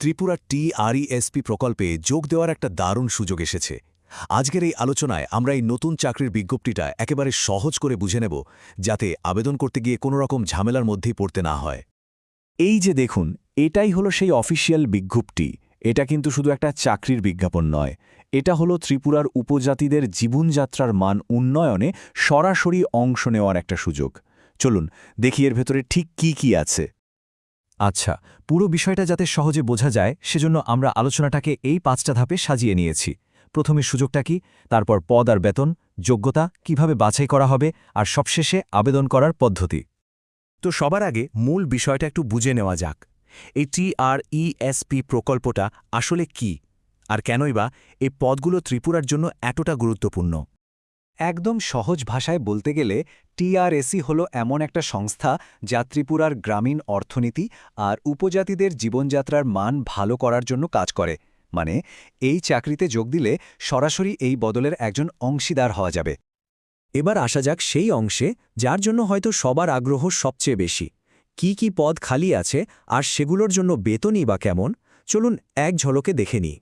Tripura TRESP প্রকল্পে যোগ দেওয়ার একটা দারুণ সুযোগ এসেছে। আজকের এই আলোচনায় আমরা এই নতুন চাকরির বিজ্ঞপ্তিটা একেবারে সহজ করে বুঝে নেব, যাতে আবেদন করতে গিয়ে কোনো রকম ঝামেলার মধ্যেই পড়তে না হয়। এই যে দেখুন, এটাই হলো সেই অফিসিয়াল বিজ্ঞপ্তি। এটা কিন্তু শুধু একটা চাকরির বিজ্ঞাপন নয়, এটা হলো ত্রিপুরার উপজাতিদের জীবনযাত্রার মান উন্নয়নে সরাসরি অংশ নেওয়ার একটা সুযোগ। চলুন দেখি এর ভেতরে ঠিক কি আছে। আচ্ছা, পুরো বিষয়টা যাতে সহজে বোঝা যায় সেজন্য আমরা আলোচনাটাকে এই 5টা ধাপে সাজিয়ে নিয়েছি। প্রথমে সুযোগটা কি, তারপর পদ আর বেতন, যোগ্যতা কিভাবে বাছাই করা হবে, আর সবশেষে আবেদন করার পদ্ধতি। তো সবার আগে মূল বিষয়টা একটু বুঝে নেওয়া যাক। এই TRESP প্রকল্পটা আসলে কি, আর কেনই বা এই পদগুলো ত্রিপুরার জন্য এতটা গুরুত্বপূর্ণ? একদম সহজ ভাষায় বলতে গেলে TRESP হলো এমন একটা সংস্থা যা ত্রিপুরার গ্রামীণ অর্থনীতি আর উপজাতিদের জীবনযাত্রার মান ভালো করার জন্য কাজ করে। মানে এই চাকরিতে যোগ দিলে সরাসরি এই বদলের একজন অংশীদার হওয়া যাবে। এবার আসা যাক সেই অংশে যার জন্য হয়তো সবার আগ্রহ সবচেয়ে বেশি। কি পদ খালি আছে আর সেগুলোর জন্য বেতনই বা কেমন, চলুন এক ঝলকে দেখে নিই।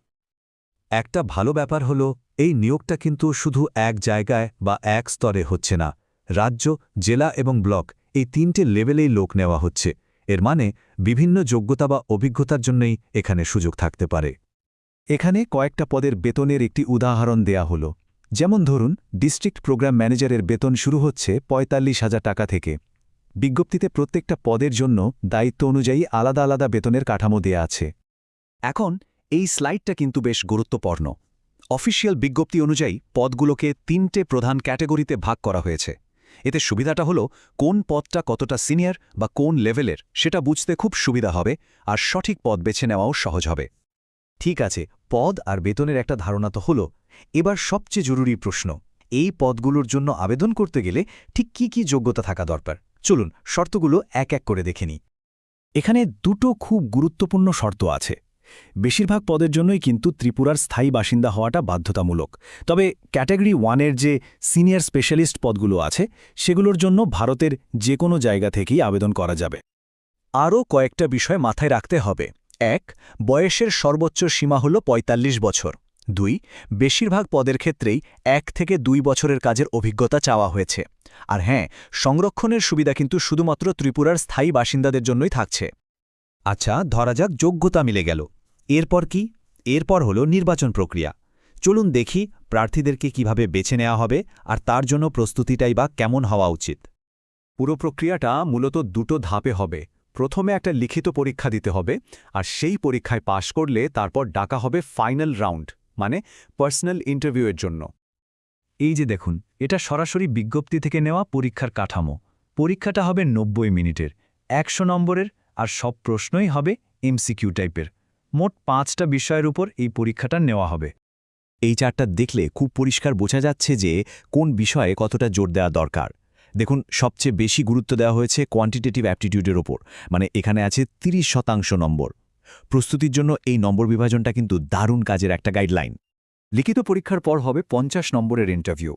একটা ভালো ব্যাপার হলো এই নিয়োগটা কিন্তু শুধু এক জায়গায় বা এক স্তরে হচ্ছে না। রাজ্য, জেলা এবং ব্লক এই 3টে লেভেলেই লোক নেওয়া হচ্ছে। এর মানে বিভিন্ন যোগ্যতা বা অভিজ্ঞতার জন্যই এখানে সুযোগ থাকতে পারে। এখানে কয়েকটা পদের বেতনের একটি উদাহরণ দেয়া হলো। যেমন ধরুন, ডিস্ট্রিক্ট প্রোগ্রাম ম্যানেজারের বেতন শুরু হচ্ছে ৪৫,০০০ টাকা থেকে। বিজ্ঞপ্তিতে প্রত্যেকটা পদের জন্য দায়িত্ব অনুযায়ী আলাদা আলাদা বেতনের কাঠামো দেয়া আছে। এখন এই স্লাইডটা কিন্তু বেশ গুরুত্বপূর্ণ। অফিসিয়াল বিজ্ঞপ্তি অনুযায়ী পদগুলোকে 3টে প্রধান ক্যাটাগরিতে ভাগ করা হয়েছে। এতে সুবিধাটা হলো কোন পদটা কতটা সিনিয়র বা কোন লেভেলের সেটা বুঝতে খুব সুবিধা হবে, আর সঠিক পদ বেছে নেওয়াও সহজ হবে। ঠিক আছে, পদ আর বেতনের একটা ধারণা তো হলো। এবার সবচেয়ে জরুরি প্রশ্ন, এই পদগুলোর জন্য আবেদন করতে গেলে ঠিক কি যোগ্যতা থাকা দরকার? চলুন শর্তগুলো এক এক করে দেখে নিই। এখানে দুটো খুব গুরুত্বপূর্ণ শর্ত আছে। বেশিরভাগ পদের জন্যই কিন্তু ত্রিপুরার স্থায়ী বাসিন্দা হওয়াটা বাধ্যতামূলক। তবে ক্যাটাগরি 1-এর যে সিনিয়র স্পেশালিস্ট পদগুলো আছে সেগুলোর জন্য ভারতের যে কোনো জায়গা থেকেই আবেদন করা যাবে। আরও কয়েকটা বিষয় মাথায় রাখতে হবে। 1. বয়সের সর্বোচ্চ সীমা হল ৪৫ বছর। 2. বেশিরভাগ পদের ক্ষেত্রেই 1 থেকে 2 বছরের কাজের অভিজ্ঞতা চাওয়া হয়েছে। আর হ্যাঁ, সংরক্ষণের সুবিধা কিন্তু শুধুমাত্র ত্রিপুরার স্থায়ী বাসিন্দাদের জন্যই থাকছে। আচ্ছা, ধরা যাক যোগ্যতা মিলে গেল। এরপর কি? এরপর হলো নির্বাচন প্রক্রিয়া। চলুন দেখি প্রার্থীদেরকে কিভাবে বেছে নেওয়া হবে আর তার জন্য প্রস্তুতিটাই বা কেমন হওয়া উচিত। পুরো প্রক্রিয়াটা মূলত দুটো ধাপে হবে। প্রথমে একটা লিখিত পরীক্ষা দিতে হবে, আর সেই পরীক্ষায় পাশ করলে তারপর ডাকা হবে ফাইনাল রাউন্ড, মানে পার্সোনাল ইন্টারভিউয়ের জন্য। এই যে দেখুন, এটা সরাসরি বিজ্ঞপ্তি থেকে নেওয়া পরীক্ষার কাঠামো। পরীক্ষাটা হবে ৯০ মিনিটের, ১০০ নম্বরের, আর সব প্রশ্নই হবে MCQ টাইপের। মোট 5টা বিষয়ের উপর এই পরীক্ষাটা নেওয়া হবে। এই চার্টটা দেখলে খুব পরিষ্কার বোঝা যাচ্ছে যে কোন বিষয়ে কতটা জোর দেওয়া দরকার। দেখুন, সবচেয়ে বেশি গুরুত্ব দেওয়া হয়েছে কোয়ান্টিটেটিভ অ্যাপটিটিউডের ওপর, মানে এখানে আছে 30% নম্বর। প্রস্তুতির জন্য এই নম্বর বিভাজনটা কিন্তু দারুণ কাজের একটা গাইডলাইন। লিখিত পরীক্ষার পর হবে 50 নম্বরের ইন্টারভিউ।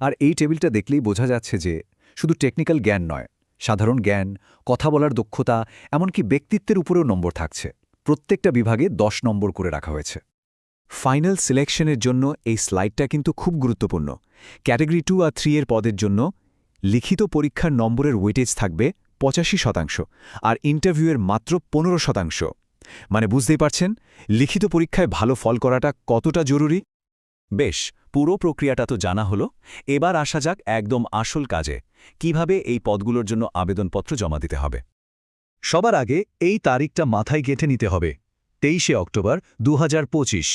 আর এই টেবিলটা দেখলেই বোঝা যাচ্ছে যে শুধু টেকনিক্যাল জ্ঞান নয়, সাধারণ জ্ঞান, কথা বলার দক্ষতা, এমনকি ব্যক্তিত্বের উপরেও নম্বর থাকছে। প্রত্যেকটা বিভাগে 10 নম্বর করে রাখা হয়েছে। ফাইনাল সিলেকশনের জন্য এই স্লাইডটা কিন্তু খুব গুরুত্বপূর্ণ। ক্যাটাগরি 2 আর 3 এর পদের জন্য লিখিত পরীক্ষার নম্বরের ওয়েটেজ থাকবে 85%, আর ইন্টারভিউয়ের মাত্র 15%। মানে বুঝতেই পারছেন লিখিত পরীক্ষায় ভালো ফল করাটা কতটা জরুরি। বেশ, পুরো প্রক্রিয়াটা তো জানা হলো। এবার আসা যাক একদম আসল কাজে, কিভাবে এই পদগুলোর জন্য আবেদনপত্র জমা দিতে হবে। সবার আগে এই তারিখটা মাথায় গেঁথে নিতে হবে, 23শে অক্টোবর 2025।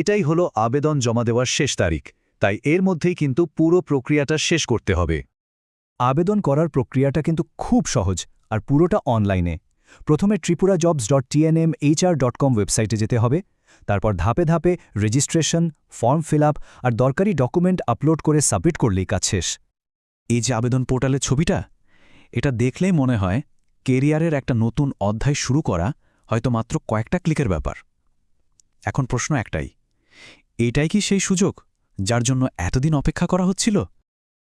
এটাই হলো আবেদন জমা দেওয়ার শেষ তারিখ, তাই এর মধ্যেই কিন্তু পুরো প্রক্রিয়াটা শেষ করতে হবে। আবেদন করার প্রক্রিয়াটা কিন্তু খুব সহজ, আর পুরোটা অনলাইনে। প্রথমে tripurajobs.tnmhr.com ওয়েবসাইটে যেতে হবে। তারপর ধাপে ধাপে রেজিস্ট্রেশন, ফর্ম ফিল আপ আর দরকারি ডকুমেন্ট আপলোড করে সাবমিট করলেই কাজ শেষ। এই যে আবেদন পোর্টালের ছবিটা, এটা দেখলেই মনে হয় কেরিয়ারের একটা নতুন অধ্যায় শুরু করা হয়তো মাত্র কয়েকটা ক্লিকের ব্যাপার। এখন প্রশ্ন একটাই, এইটাই কি সেই সুযোগ যার জন্য এতদিন অপেক্ষা করা হচ্ছিল?